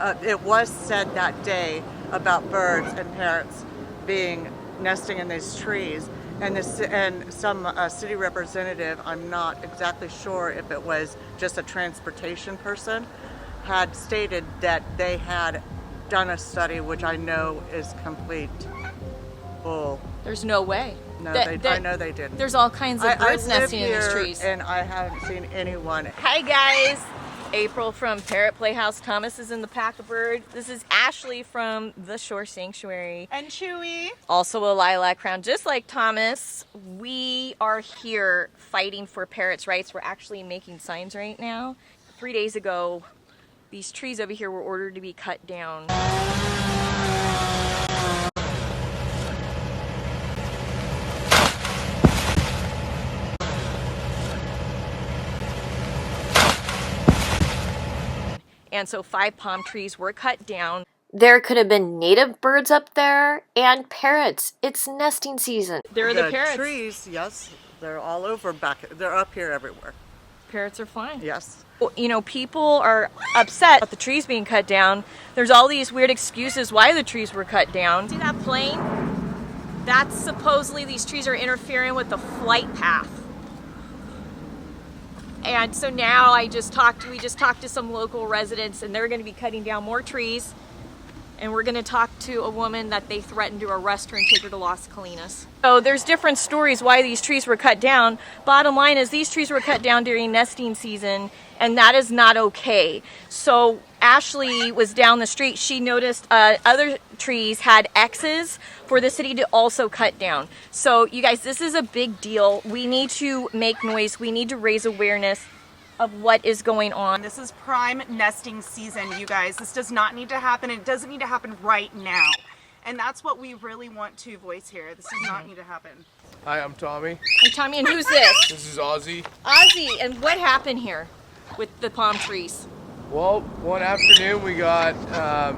It was said that day about birds and parrots nesting in these trees, and some city representative, I'm not exactly sure if it was just a transportation person, had stated that they had done a study, which I know is complete bull. There's no way. No, I know they didn't. There's all kinds of birds nesting in these trees. And I haven't seen anyone. Hi guys, April from Parrot Playhouse. Thomas is in the pack of birds. This is Ashley from the Shore Sanctuary. And Chewy. Also a lilac crown, just like Thomas. We are here fighting for parrots' rights. We're actually making signs right now. 3 days ago, these trees over here were ordered to be cut down. And so 5 palm trees were cut down. There could have been native birds up there and parrots. It's nesting season. There are the parrots. Trees, yes, they're all over back. They're up here everywhere. Parrots are fine. Yes. You know, people are upset about the trees being cut down. There's all these weird excuses why the trees were cut down. See that plane? That's supposedly these trees are interfering with the flight path. And so now we just talked to some local residents, and they're going to be cutting down more trees. And we're going to talk to a woman that they threatened to arrest her and take her to Las Colinas. So there's different stories why these trees were cut down. Bottom line is these trees were cut down during nesting season, and that is not okay. So Ashley was down the street. She noticed other trees had X's for the city to also cut down. So you guys, this is a big deal. We need to make noise. We need to raise awareness of what is going on. This is prime nesting season, you guys. This does not need to happen. It doesn't need to happen right now. And that's what we really want to voice here. This does not need to happen. Hi, I'm Tommy. Hey Tommy, and who's this? This is Ozzy. Ozzy, and what happened here with the palm trees? Well, one afternoon we got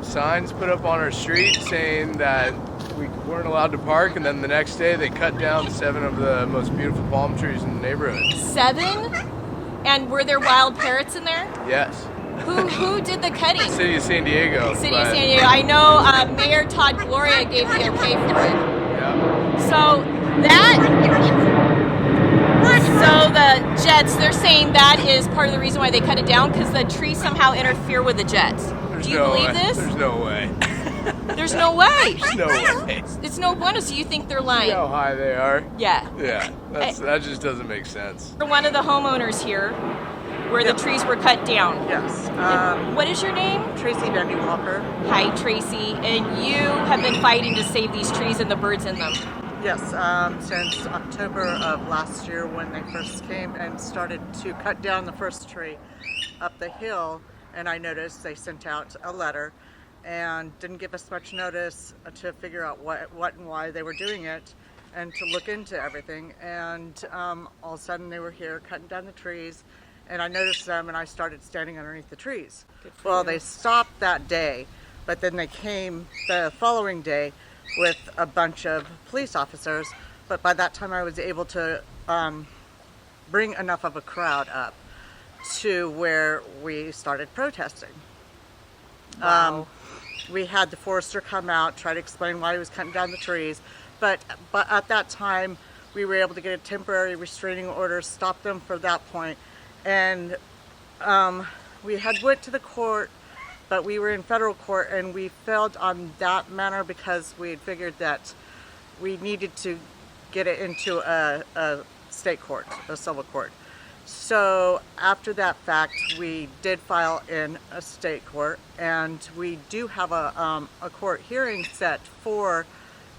signs put up on our street saying that we weren't allowed to park, and then the next day they cut down 7 of the most beautiful palm trees in the neighborhood. 7? And were there wild parrots in there? Yes. Who did the cutting? City of San Diego. City of San Diego. I know Mayor Todd Gloria gave the okay for it. Yeah. So the jets, they're saying that is part of the reason why they cut it down, because the trees somehow interfere with the jets. Do you believe this? There's no way. There's no way. There's no way. It's no bueno, so you think they're lying? See how high they are? Yeah. Yeah. That just doesn't make sense. You're one of the homeowners here where the trees were cut down. Yes. What is your name? Tracy Walker. Hi, Tracy. And you have been fighting to save these trees and the birds in them. Yes, since October of last year when they first came and started to cut down the first tree up the hill, and I noticed they sent out a letter and didn't give us much notice to figure out what and why they were doing it and to look into everything. And all of a sudden they were here cutting down the trees, and I noticed them and I started standing underneath the trees. Well, they stopped that day, but then they came the following day with a bunch of police officers, but by that time I was able to bring enough of a crowd up to where we started protesting. Wow. We had the forester come out, try to explain why he was cutting down the trees, but at that time we were able to get a temporary restraining order, stop them for that point, and we had went to the court, but we were in federal court and we failed on that manner because we had figured that we needed to get it into a state court, a civil court. So after that fact, we did file in a state court, and we do have a court hearing set for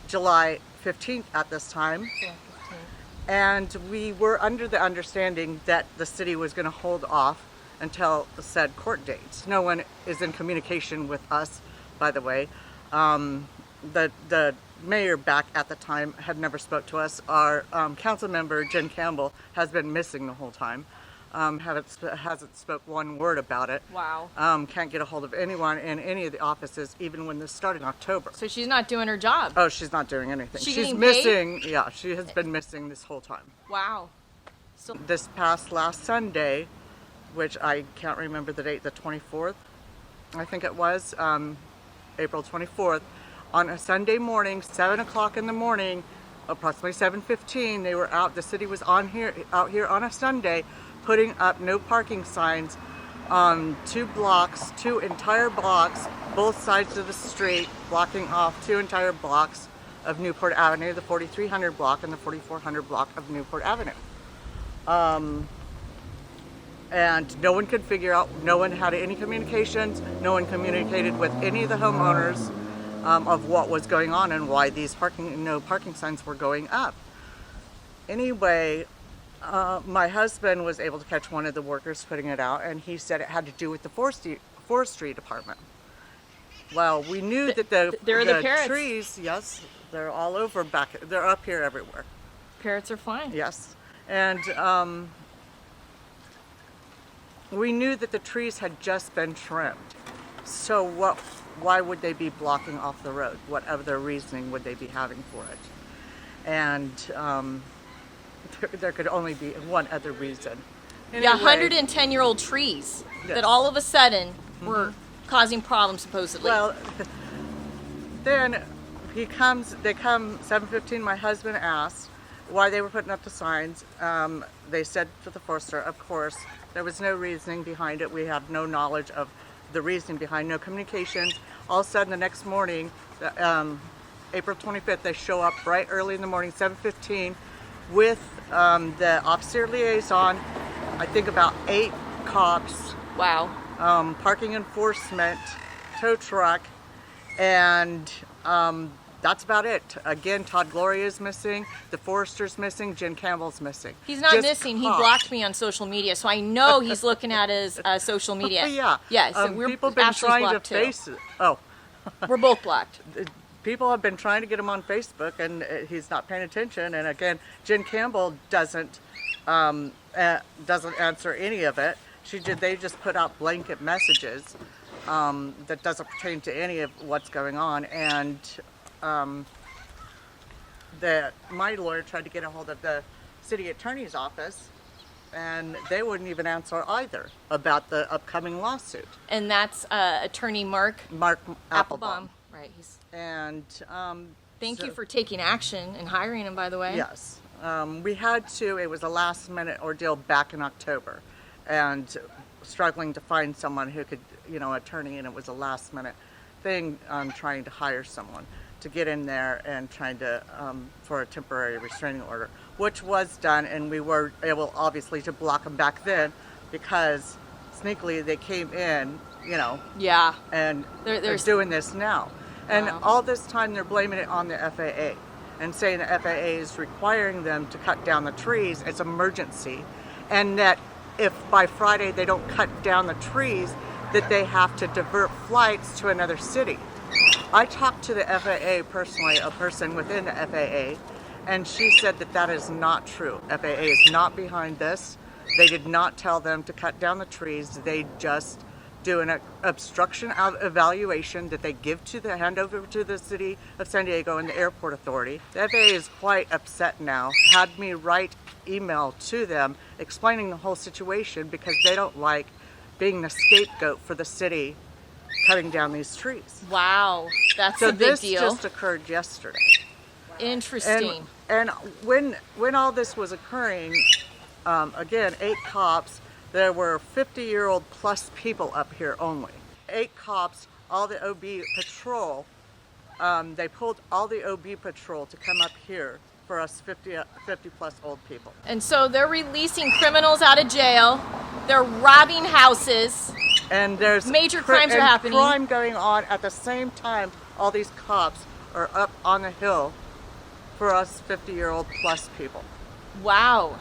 July 15th at this time. Yeah, 15. And we were under the understanding that the city was going to hold off until the said court date. No one is in communication with us, by the way. The mayor back at the time had never spoke to us. Our council member, Campbell, has been missing the whole time. Hasn't spoke one word about it. Wow. Can't get a hold of anyone in any of the offices, even when this started in October. So she's not doing her job. Oh, she's not doing anything. She's She's getting missing. Yeah, she has been missing this whole time. Wow. So This past last Sunday, which I can't remember the date, the 24th, I think it was April 24th, on a Sunday morning, 7 o'clock in the morning, approximately 7:15, they were out. The city was out here on a Sunday, putting up no parking signs on 2 entire blocks, both sides of the street, blocking off 2 entire blocks of Newport Avenue, the 4300 block and the 4400 block of Newport Avenue. And no one could figure out, no one had any communications, no one communicated with any of the homeowners of what was going on and why these no parking signs were going up. Anyway, my husband was able to catch one of the workers putting it out, and he said it had to do with the forestry department. Well, we knew that the parrots. trees, yes, they're all over they're up here everywhere. Parrots are fine. Yes, and we knew that the trees had just been trimmed. So why would they be blocking off the road? What other reasoning would they be having for it? And there could only be one other reason. Anyway, Yeah, 110-year-old trees Yes. that all of a sudden were causing problems, supposedly. Well, then they come 7:15. My husband asked why they were putting up the signs. They said to the forester, of course, there was no reasoning behind it. We had no knowledge of the reasoning behind, no communications. All of a sudden, the next morning, April 25th, they show up bright early in the morning, 7:15, with the officer liaison, I think about 8 cops, Wow. parking enforcement, tow truck, and that's about it. Again, Todd Gloria is missing, the forester's missing, Jen Campbell's missing. He's not Just missing. He cops. blocked me on social media, so I know he's looking at his social media. Yeah. Yeah, so we're people have been Ashley's trying to blocked too. face it. Oh, We're both blocked. people have been trying to get him on Facebook, and he's not paying attention. And again, Jen Campbell doesn't answer any of it. They just put out blanket messages that doesn't pertain to any of what's going on. And my lawyer tried to get a hold of the city attorney's office, and they wouldn't even answer either about the upcoming lawsuit. And that's attorney Mark Applebaum. Right. He's. And Thank you for taking action and hiring him, by the way. yes, we had to. It was a last-minute ordeal back in October, and struggling to find someone who could, attorney, and it was a last-minute thing. Trying to hire someone to get in there and trying to for a temporary restraining order, which was done, and we were able, obviously, to block them back then because sneakily they came in, Yeah. and They're they're doing this now. And Wow. all this time they're blaming it on the FAA and saying the FAA is requiring them to cut down the trees. It's emergency. And that if by Friday they don't cut down the trees, that they have to divert flights to another city. I talked to the FAA personally, a person within the FAA, and she said that that is not true. FAA is not behind this. They did not tell them to cut down the trees. They just do an obstruction evaluation that they hand over to the city of San Diego and the airport authority. The FAA is quite upset now. Had me write email to them explaining the whole situation because they don't like being the scapegoat for the city cutting down these trees. Wow. That's So a big this deal. just occurred yesterday. Interesting. And when all this was occurring, again, 8 cops, there were 50-year-old plus people up here only. 8 cops, all the OB patrol, they pulled all the OB patrol to come up here for us 50 plus old people. And so they're releasing criminals out of jail. They're robbing houses. And there's Major crimes are happening. Crime going on at the same time. All these cops are up on the hill for us 50-year-old plus people. Wow.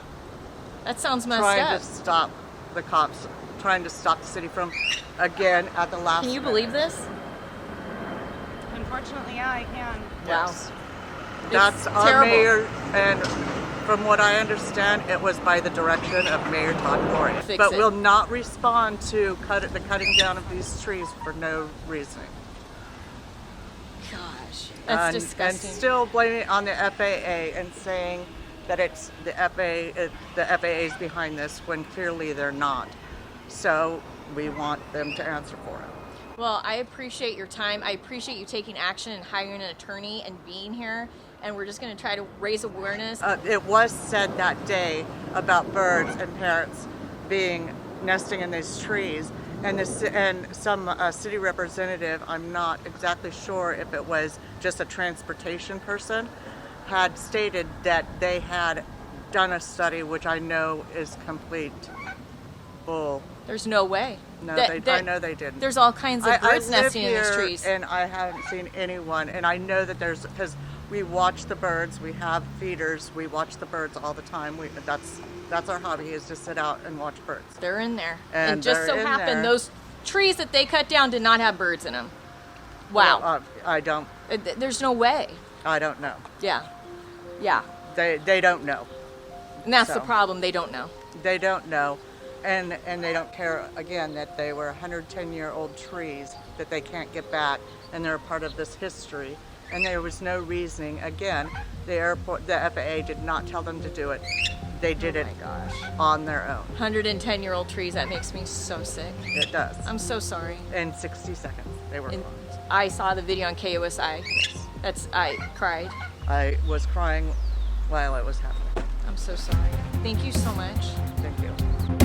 That sounds messed Trying up. to stop the cops, trying to stop the city from, again, at the last Can you minute. believe this? Unfortunately, yeah, I can. Yes. That's our terrible. mayor, and from what I understand, it was by the direction of Mayor Todd Gloria. Fix But it. will not respond to the cutting down of these trees for no reasoning. Gosh. That's disgusting. And still blaming it on the FAA and saying that it's the FAA's behind this when clearly they're not. So we want them to answer for it. Well, I appreciate your time. I appreciate you taking action and hiring an attorney and being here. And we're just going to try to raise awareness. It was said that day about birds and parrots being nesting in these trees, and some city representative, I'm not exactly sure if it was just a transportation person, had stated that they had done a study, which I know is complete bull. There's no way. No, I know they didn't. There's all kinds of birds nesting in these trees. And I haven't seen anyone, and I know that there's, because we watch the birds, we have feeders, we watch the birds all the time. That's our hobby, is to sit out and watch birds. They're in there. And just so happened, those trees that they cut down did not have birds in them. Wow. Well, I don't. There's no way. I don't know. Yeah. Yeah. They don't know. And that's the problem. They don't know. They don't know. And they don't care, again, that they were 110-year-old trees that they can't get back, and they're a part of this history. And there was no reasoning. Again, the FAA did not tell them to do it. They did it on their own. 110-year-old trees, that makes me so sick. It does. I'm so sorry. In 60 seconds, they were gone. I saw the video on KOSI. I cried. I was crying while it was happening. I'm so sorry. Thank you so much. Thank you.